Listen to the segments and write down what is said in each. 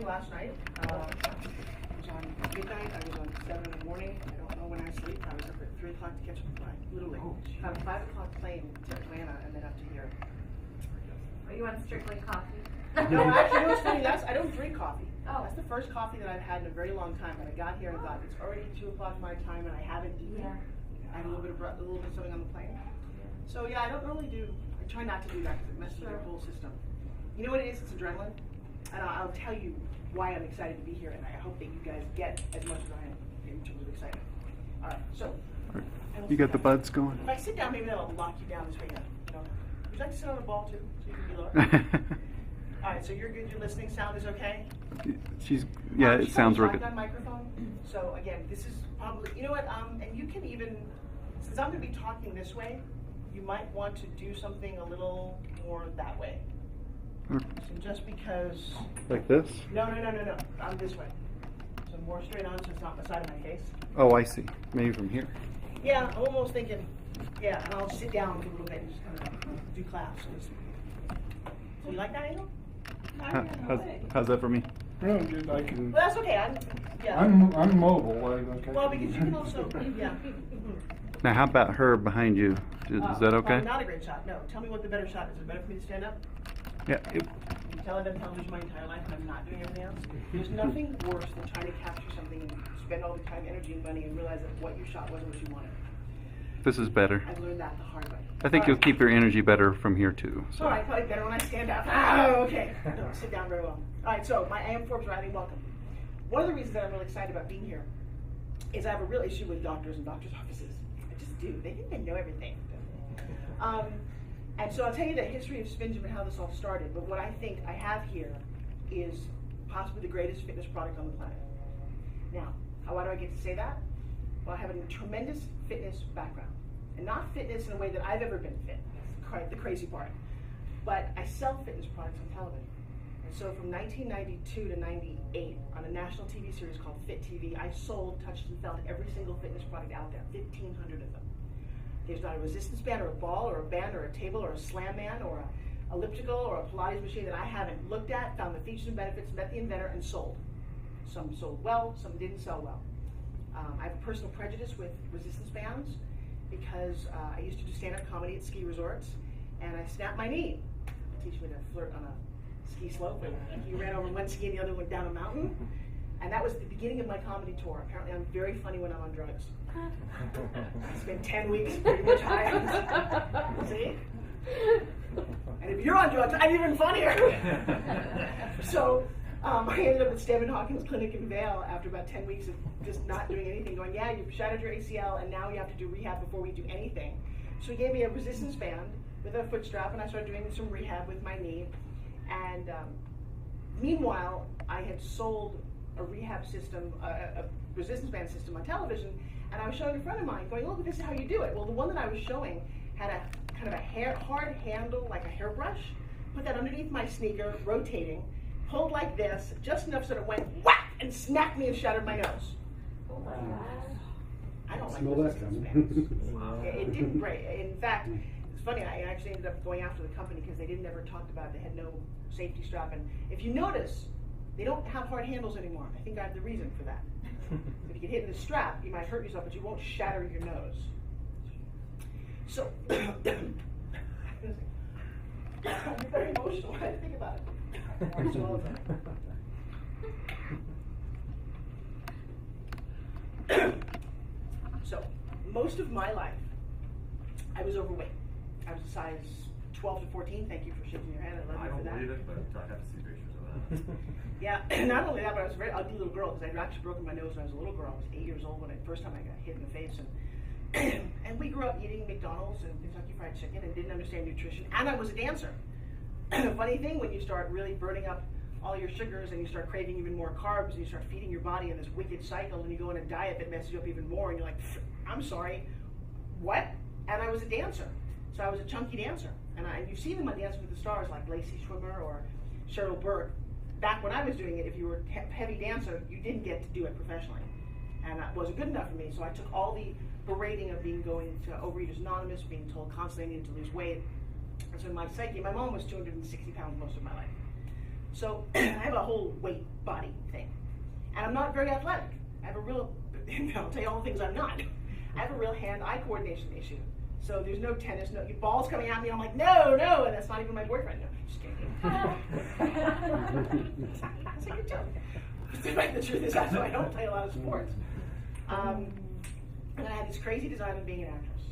last night. I was on midnight, I was on 7 in the morning. I don't know when I sleep. I was up at 3 o'clock to catch a flight, literally. Had a 5 o'clock plane to Atlanta and then up to here. Are you on strictly coffee? No, actually, you know what's funny? I don't drink coffee. Oh. That's the first coffee that I've had in a very long time. And I got here and thought, it's already 2 o'clock my time and I haven't eaten. Yeah. I had a little bit of something on the plane. So yeah, I don't really do, I try not to do that because it messes with your whole system. You know what it is? It's adrenaline. And I'll tell you why I'm excited to be here, and I hope that you guys get as much as I am in terms of excitement. All right, so. You got the buds going? If I sit down, maybe that'll lock you down this way. You know. Would you like to sit on a ball too, so you can be lower? All right, so you're good. Your listening sound is okay. Yeah, it sounds real good. Shotgun microphone. So again, this is probably, you know what? And you can even, since I'm going to be talking this way, you might want to do something a little more that way. So just because. Like this? No. I'm this way. So more straight on, so it's not the side of my face. Oh, I see. Maybe from here. Yeah, I'm almost thinking. Yeah, and I'll sit down for a little bit and just kind of do claps. So you like that angle? How's that for me? Really good. I can. Well, that's okay. I'm mobile. Okay. Well, because you can also. Yeah. Now, how about her behind you? Is that okay? Not a great shot. No. Tell me what the better shot is. Is it better for me to stand up? Yeah. You tell I've done television my entire life and I'm not doing anything else. There's nothing worse than trying to capture something and spend all the time, energy, and money and realize that what you shot wasn't what you wanted. This is better. I've learned that the hard way. I think you'll keep your energy better from here too. So. All right, probably better when I stand up. Oh, okay. No, sit down very well. All right, so I am Forbes Riley. Welcome. One of the reasons that I'm really excited about being here is I have a real issue with doctors and doctors' offices. I just do. They think they know everything. And so I'll tell you the history of Spin Gym and how this all started, but what I think I have here is possibly the greatest fitness product on the planet. Now, why do I get to say that? Well, I have a tremendous fitness background. And not fitness in a way that I've ever been fit. That's quite the crazy part. But I sell fitness products on television. And so from 1992 to 98, on a national TV series called Fit TV, I sold, touched, and felt every single fitness product out there, 1,500 of them. There's not a resistance band or a ball or a band or a table or a slam man or a elliptical or a Pilates machine that I haven't looked at, found the features and benefits, met the inventor, and sold. Some sold well, some didn't sell well. I have a personal prejudice with resistance bands because I used to do stand-up comedy at ski resorts, and I snapped my knee. They teach me to flirt on a ski slope, and he ran over one ski and the other went down a mountain. And that was the beginning of my comedy tour. Apparently I'm very funny when I'm on drugs. I spent 10 weeks pretty much high. See? And if you're on drugs, I'm even funnier. So I ended up at Stephen Hawkins Clinic in Vail after about 10 weeks of just not doing anything, going, yeah, you've shattered your ACL, and now you have to do rehab before we do anything. So he gave me a resistance band with a foot strap, and I started doing some rehab with my knee. And meanwhile, I had sold a rehab system, a resistance band system on television, and I was showing a friend of mine, going, look, this is how you do it. Well, the one that I was showing had a kind of a hard handle, like a hairbrush. Put that underneath my sneaker, rotating, pulled like this, just enough so that it went whack and smacked me and shattered my nose. Oh my gosh. I don't like Smell that resistance coming. bands. It didn't break. In fact, it's funny, I actually ended up going after the company because they didn't ever talk about it. They had no safety strap. And if you notice, they don't have hard handles anymore. I think I have the reason for that. If you get hit in the strap, you might hurt yourself, but you won't shatter your nose. So, I'm very emotional when I think about it. So, most of my life, I was overweight. I was a size 12 to 14. Thank you for shaking your head. I love you for that. I don't believe it, but I have to see pictures of that. Yeah, not only that, but I was a very ugly little girl because I'd actually broken my nose when I was a little girl. I was 8 years old when the first time I got hit in the face. And we grew up eating McDonald's and Kentucky Fried Chicken and didn't understand nutrition. And I was a dancer. The funny thing, when you start really burning up all your sugars and you start craving even more carbs and you start feeding your body in this wicked cycle and you go on a diet that messes you up even more and you're like, I'm sorry, what? And I was a dancer. So I was a chunky dancer. And you see them on Dancing with the Stars like Lacey Schwimmer or Cheryl Burke. Back when I was doing it, if you were a heavy dancer, you didn't get to do it professionally. And that wasn't good enough for me, so I took all the berating of going to Overeaters Anonymous, being told constantly I needed to lose weight. And so in my psyche, my mom was 260 pounds most of my life. So I have a whole weight body thing. And I'm not very athletic. I have a real, I'll tell you all the things I'm not. I have a real hand-eye coordination issue. So there's no tennis, no balls coming at me. I'm like, no, and that's not even my boyfriend. No, just kidding. That's a good joke. The truth is, that's why I don't play a lot of sports. And I had this crazy desire of being an actress,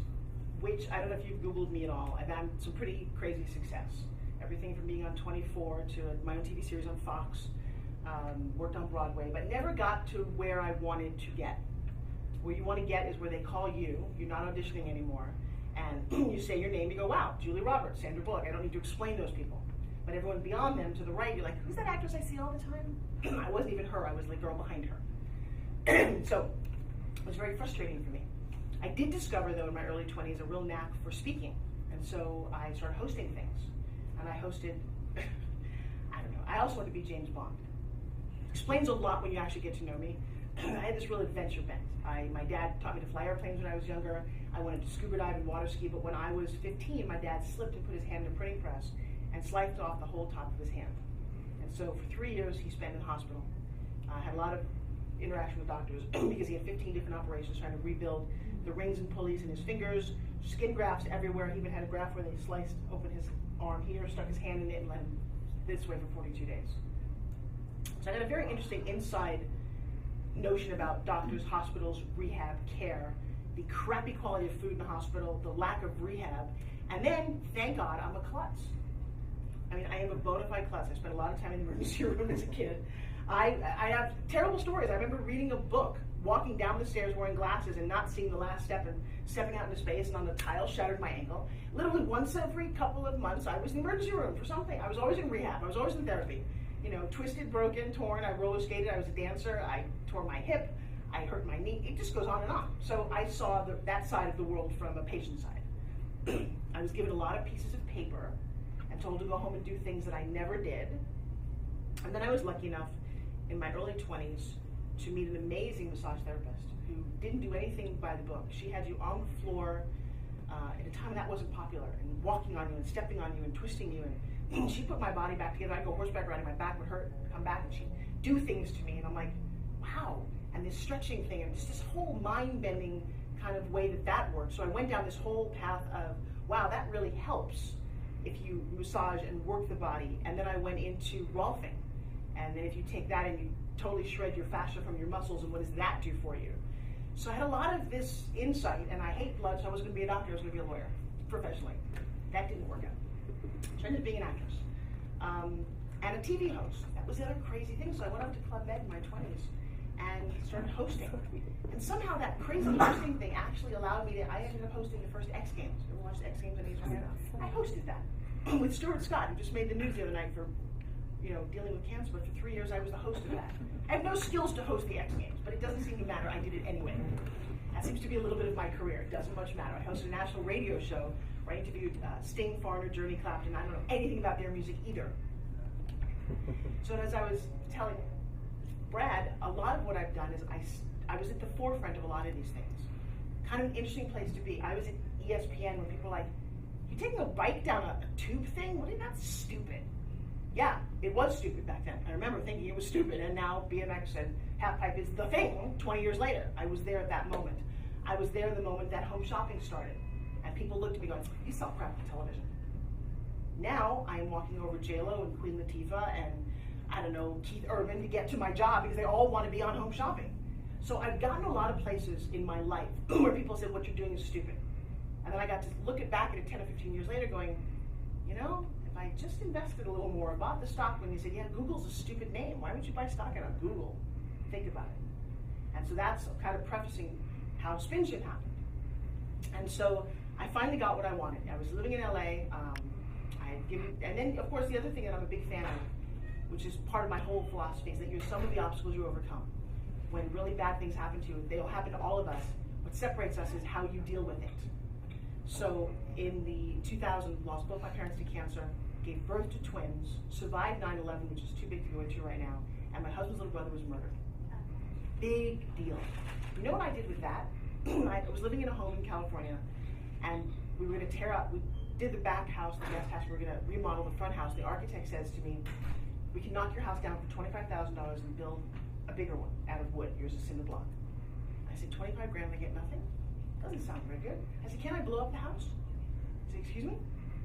which I don't know if you've Googled me at all. I've had some pretty crazy success. Everything from being on 24 to my own TV series on Fox, worked on Broadway, but never got to where I wanted to get. Where you want to get is where they call you, you're not auditioning anymore, and you say your name, you go, wow, Julie Roberts, Sandra Bullock. I don't need to explain those people. But everyone beyond them to the right, you're like, who's that actress I see all the time? I wasn't even her, I was the girl behind her. So it was very frustrating for me. I did discover, though, in my early 20s, a real knack for speaking. And so I started hosting things. And I hosted, I don't know, I also wanted to be James Bond. Explains a lot when you actually get to know me. I had this real adventure bent. My dad taught me to fly airplanes when I was younger. I wanted to scuba dive and water ski, but when I was 15, my dad slipped and put his hand in a printing press and sliced off the whole top of his hand. And so for 3 years, he spent in hospital. I had a lot of interaction with doctors because he had 15 different operations trying to rebuild the rings and pulleys in his fingers, skin grafts everywhere. He even had a graft where they sliced open his arm here, stuck his hand in it, and let him this way for 42 days. So I got a very interesting inside notion about doctors, hospitals, rehab, care, the crappy quality of food in the hospital, the lack of rehab, and then, thank God, I'm a klutz. I mean, I am a bona fide klutz. I spent a lot of time in the emergency room as a kid. I have terrible stories. I remember reading a book, walking down the stairs wearing glasses and not seeing the last step and stepping out into space, and on the tile shattered my ankle. Literally once every couple of months, I was in the emergency room for something. I was always in rehab. I was always in therapy. You know, twisted, broken, torn. I roller skated. I was a dancer. I tore my hip. I hurt my knee. It just goes on and on. So I saw that side of the world from a patient side. I was given a lot of pieces of paper and told to go home and do things that I never did. And then I was lucky enough in my early 20s to meet an amazing massage therapist who didn't do anything by the book. She had you on the floor at a time that wasn't popular, and walking on you and stepping on you and twisting you. And she put my body back together. I'd go horseback riding, my back would hurt, come back, and she'd do things to me. And I'm like, wow. And this stretching thing, and just this whole mind-bending kind of way that works. So I went down this whole path of, wow, that really helps if you massage and work the body. And then I went into Rolfing. And then if you take that and you totally shred your fascia from your muscles, and what does that do for you? So I had a lot of this insight, and I hate blood, so I wasn't going to be a doctor, I was going to be a lawyer, professionally. That didn't work out. So I ended up being an actress. And a TV host. That was the other crazy thing. So I went up to Club Med in my 20s and started hosting. And somehow that crazy hosting thing actually allowed me to, I ended up hosting the first X Games. Ever watched the X Games on HBO? I hosted that with Stuart Scott, who just made the news the other night for, you know, dealing with cancer. But for 3 years, I was the host of that. I have no skills to host the X Games, but it doesn't seem to matter. I did it anyway. That seems to be a little bit of my career. It doesn't much matter. I hosted a national radio show where I interviewed Sting, Foreigner, Journey, Clapton. I don't know anything about their music either. So as I was telling Brad, a lot of what I've done is I was at the forefront of a lot of these things. Kind of an interesting place to be. I was at ESPN when people were like, "You taking a bike down a tube thing? What? That's stupid." Yeah, it was stupid back then. I remember thinking it was stupid, and now BMX and halfpipe is the thing 20 years later. I was there at that moment. I was there the moment that home shopping started. And people looked at me going, "You sell crap on television." Now I'm walking over J-Lo and Queen Latifah and, I don't know, Keith Urban to get to my job because they all want to be on home shopping. So I've gotten a lot of places in my life where people said, "What you're doing is stupid." And then I got to look back at it 10 or 15 years later going, you know, if I just invested a little more, bought the stock when they said, yeah, Google's a stupid name. Why would you buy stock in on Google? Think about it. And so that's kind of prefacing how Spin-Ship happened. And so I finally got what I wanted. I was living in LA. And then, of course, the other thing that I'm a big fan of, which is part of my whole philosophy, is that you're some of the obstacles you overcome. When really bad things happen to you, they'll happen to all of us. What separates us is how you deal with it. So in the 2000, lost both my parents to cancer, gave birth to twins, survived 9/11, which is too big to go into right now, and my husband's little brother was murdered. Big deal. You know what I did with that? I was living in a home in California, and we were going to tear up, we did the back house, the guest house, we were going to remodel the front house. The architect says to me, we can knock your house down for $25,000 and build a bigger one out of wood. Yours is cinder block. I said, 25 grand, I get nothing? Doesn't sound very good. I said, can I blow up the house? He said, excuse me?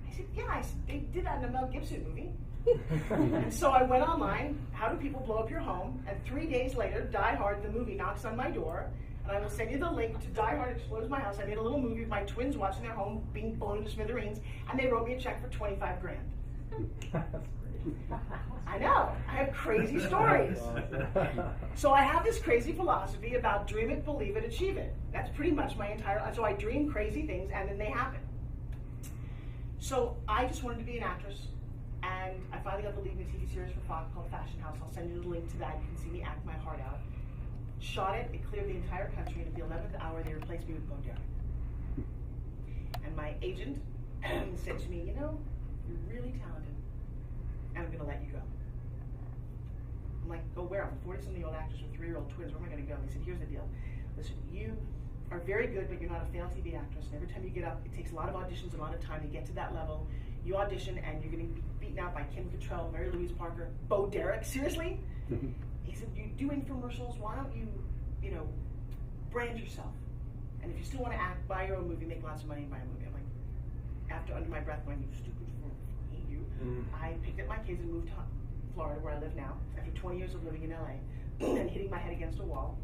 I said, yeah. I said, they did that in a Mel Gibson movie. And so I went online, how do people blow up your home? And 3 days later, Die Hard, the movie, knocks on my door. And I will send you the link to Die Hard Explodes My House. I made a little movie of my twins watching their home being blown to smithereens. And they wrote me a check for 25 grand. I know. I have crazy stories. So I have this crazy philosophy about dream it, believe it, achieve it. That's pretty much my entire life. So I dream crazy things and then they happen. So I just wanted to be an actress. And I finally got the lead in a TV series for Fox called Fashion House. I'll send you the link to that. You can see me act my heart out. Shot it. It cleared the entire country. And at the 11th hour, they replaced me with Bo Derek. And my agent said to me, you know, you're really talented. And I'm going to let you go. I'm like, go where? I'm a 40-something-year-old actress with 3-year-old twins. Where am I going to go? He said, here's the deal. Listen, you are very good, but you're not a fail TV actress. And every time you get up, it takes a lot of auditions, a lot of time to get to that level. You audition, and you're going to be beaten out by Kim Cattrall, Mary Louise Parker, Bo Derek. Seriously? He said, you do infomercials. Why don't you, you know, brand yourself? And if you still want to act, buy your own movie, make lots of money, and buy a movie. I'm like, after under my breath going, you stupid fool, I hate you. I picked up my kids and moved to Florida, where I live now, after 20 years of living in LA, and hitting my head against a wall.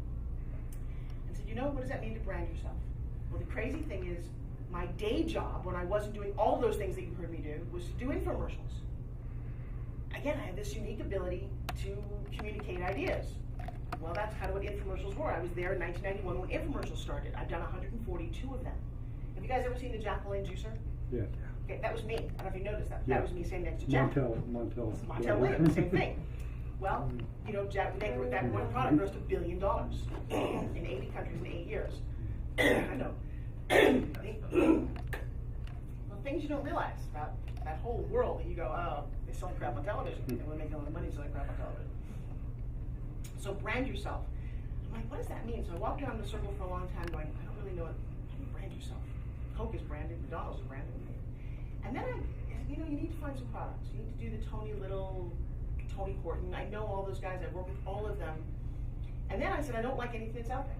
And said, you know, what does that mean to brand yourself? Well, the crazy thing is, my day job, when I wasn't doing all those things that you heard me do, was to do infomercials. Again, I have this unique ability to communicate ideas. Well, that's kind of what infomercials were. I was there in 1991 when infomercials started. I've done 142 of them. Have you guys ever seen the Jack LaLanne juicer? Yeah. Okay, that was me. I don't know if you noticed that. Yeah. That was me standing next to Jack. Montel Williams, same thing. Well, you know, Jack, that one product grossed $1 billion in 80 countries in 8 years. I know. Well, things you don't realize about that whole world that you go, oh, they sell crap on television. They want to make all the money selling crap on television. So brand yourself. I'm like, what does that mean? So I walked around the circle for a long time going, I don't really know how do you brand yourself? Coke is branded, McDonald's is branded. And then you know, you need to find some products. You need to do the Tony Little, Tony Horton. I know all those guys. I've worked with all of them. And then I said, I don't like anything that's out there.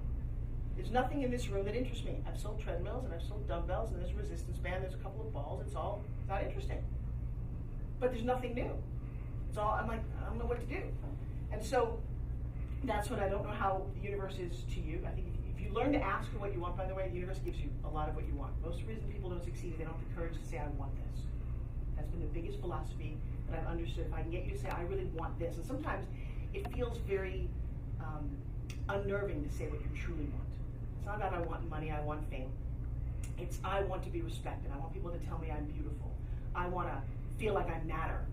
There's nothing in this room that interests me. I've sold treadmills and I've sold dumbbells and there's a resistance band, there's a couple of balls. It's all not interesting. But there's nothing new. It's all, I'm like, I don't know what to do. And so that's what I don't know how the universe is to you. I think if you learn to ask for what you want, by the way, the universe gives you a lot of what you want. Most of the reason people don't succeed is they don't have the courage to say, I want this. That's been the biggest philosophy that I've understood. If I can get you to say, I really want this. And sometimes it feels very unnerving to say what you truly want. It's not about I want money, I want fame. It's I want to be respected. I want people to tell me I'm beautiful. I want to feel like I matter.